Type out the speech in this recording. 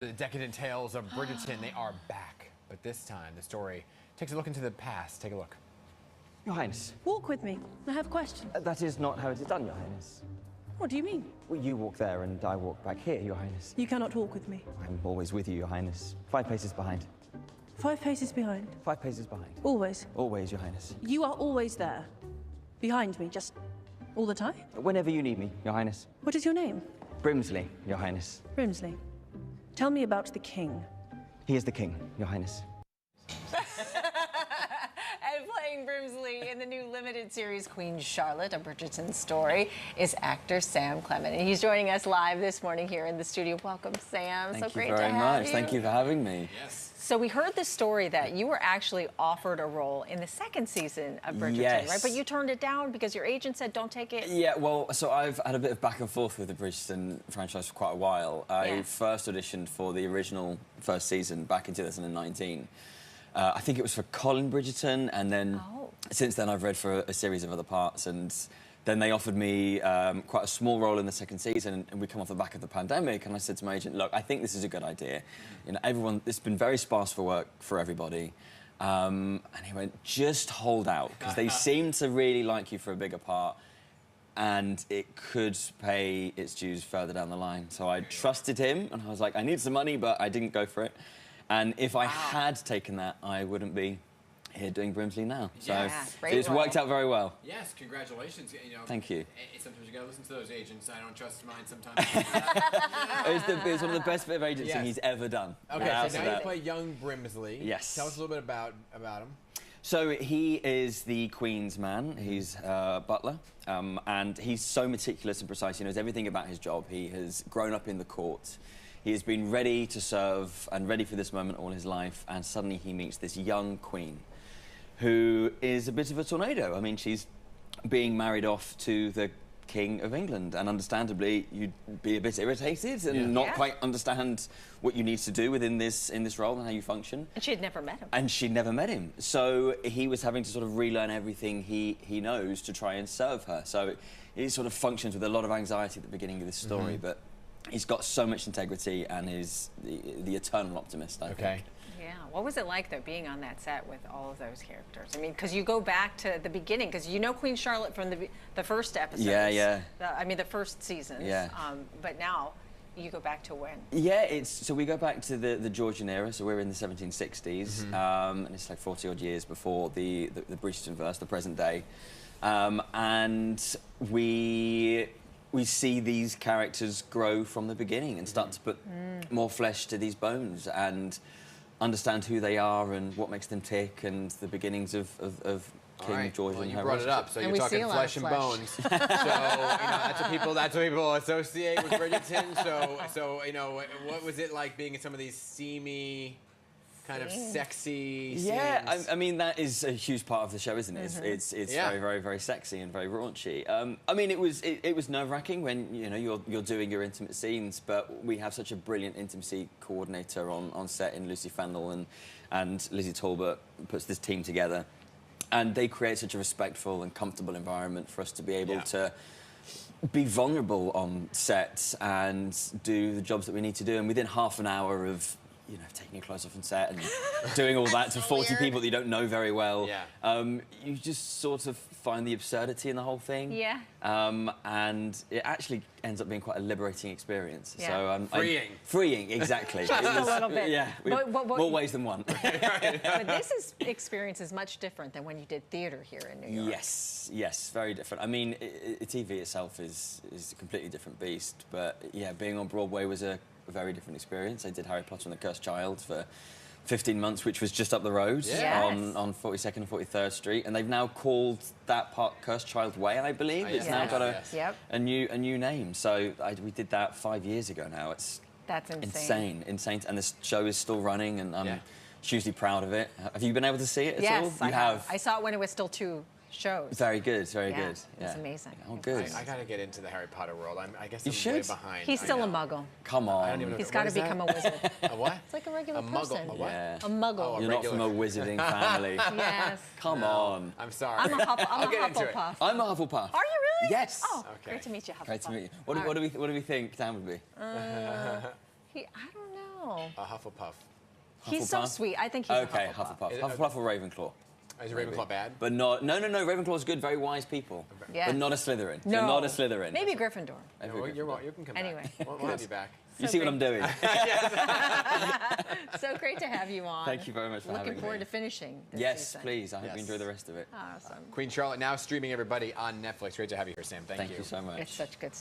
The decadent tales of Bridgerton, they are back. But this time, the story takes a look into the past. Take a look. Your Highness. Walk with me. I have questions. That is not how it is done, Your Highness. What do you mean? Well, you walk there and I walk back here, Your Highness. You cannot walk with me. I'm always with you, Your Highness. 5 paces behind. 5 paces behind. 5 paces behind. Always. Always, Your Highness. You are always there. Behind me, just all the time? Whenever you need me, Your Highness. What is your name? Brimsley, Your Highness. Brimsley. Tell me about the king. He is the king, Your Highness. And playing Brimsley in the new limited series Queen Charlotte, a Bridgerton story, is actor Sam Clemmett. And he's joining us live this morning here in the studio. Welcome, Sam. Thank so great you very to have much. you. Thank you for having me. Yes. So we heard the story that you were actually offered a role in the second season of Bridgerton, Yes. right? But you turned it down because your agent said, don't take it. Yeah, well, so I've had a bit of back and forth with the Bridgerton franchise for quite a while. I first auditioned for the original first season back in 2019. I think it was for Colin Bridgerton, and then since then I've read for a series of other parts, and then they offered me quite a small role in the second season, and we come off the back of the pandemic, and I said to my agent, look, I think this is a good idea. You know, it's been very sparse for work for everybody. And he went, just hold out, because they seem to really like you for a bigger part, and it could pay its dues further down the line. So I trusted him, and I was like, I need some money, but I didn't go for it. And if I had taken that, I wouldn't be here doing Brimsley now. So it's worked out very well. Yes, congratulations. You know, thank you. Sometimes you gotta listen to those agents. I don't trust mine sometimes. It's one of the best bit of agency he's ever done. Okay, so now you play young Brimsley. Yes. Tell us a little bit about him. So he is the Queen's man. He's a butler, and he's so meticulous and precise. He knows everything about his job. He has grown up in the court. He has been ready to serve and ready for this moment all his life, and suddenly he meets this young queen who is a bit of a tornado. I mean, she's being married off to the King of England, and understandably you'd be a bit irritated and not quite understand what you need to do within this role and how you function. And she had never met him. And she'd never met him. So he was having to sort of relearn everything he knows to try and serve her. So it sort of functions with a lot of anxiety at the beginning of this story, but he's got so much integrity and is the eternal optimist, I think. Yeah. What was it like, though, being on that set with all of those characters? I mean, because you go back to the beginning, because you know Queen Charlotte from the first episodes. The first seasons. Yeah. But now you go back to when? Yeah, so we go back to the Georgian era, so we're in the 1760s, and it's like 40-odd years before the Bridgerton verse, the present day. And we see these characters grow from the beginning and start to put more flesh to these bones and understand who they are and what makes them tick and the beginnings of King Georgian. Well, you brought it up, so you're talking flesh and bones. So you know that's what people associate with Bridgerton. So you know, what was it like being in some of these steamy, kind of sexy scenes? Yeah, I mean that is a huge part of the show, isn't it? It's very, very, very sexy and very raunchy. I mean, it was nerve-wracking when you're doing your intimate scenes, but we have such a brilliant intimacy coordinator on set in Lucy Fennell, and Lizzie Talbot puts this team together, and they create such a respectful and comfortable environment for us to be able to be vulnerable on set and do the jobs that we need to do, and within half an hour of taking your clothes off on set and doing all that to 40 people that you don't know very well. You just sort of find the absurdity in the whole thing. And it actually ends up being quite a liberating experience. So freeing, exactly. Just a little bit. Yeah, more ways than one. But this experience is much different than when you did theatre here in New York. Yes, very different. I mean, TV itself is a completely different beast, but yeah, being on Broadway was a very different experience. I did Harry Potter and the Cursed Child for 15 months, which was just up the road on 42nd and 43rd Street, and they've now called that part Cursed Child Way, I believe. It's now got a new name. So we did that 5 years ago now. That's insane. Insane, and this show is still running, and I'm hugely proud of it. Have you been able to see it at all? Yes, I have. I saw it when it was still 2 shows. Very good, very good. It's amazing. Oh, good. I gotta get into the Harry Potter world. I guess you I'm way behind. He's still a muggle. Come on. I don't even know. He's got to become a wizard. A what? It's like a regular person. Muggle. A what? Yeah. A muggle. Oh, You're not from a wizarding family. Yes. Come on. I'm sorry. I'm a Hufflepuff. I'm a Hufflepuff. Are you really? Yes. Oh, great to meet you, Hufflepuff. Great to meet you. What do we think Dan would be? I don't know. Oh. A Hufflepuff. He's so Hufflepuff? sweet. I think he's Okay, a Hufflepuff. Hufflepuff. Hufflepuff or Ravenclaw? Is Ravenclaw bad? But not. No. Ravenclaw's good. Very wise people. Yes. But not a Slytherin. No. You're not a Slytherin. Maybe Gryffindor. No, you can come Anyway. back. We'll have you back. You So see what I'm great. doing? So great to have you on. Thank you very much for having me. Looking forward to finishing this Yes, season. please. I hope Yes. you enjoy the rest of it. Awesome. Queen Charlotte now streaming everybody on Netflix. Great to have you here, Sam. Thank Thank you so much. It's such good stuff.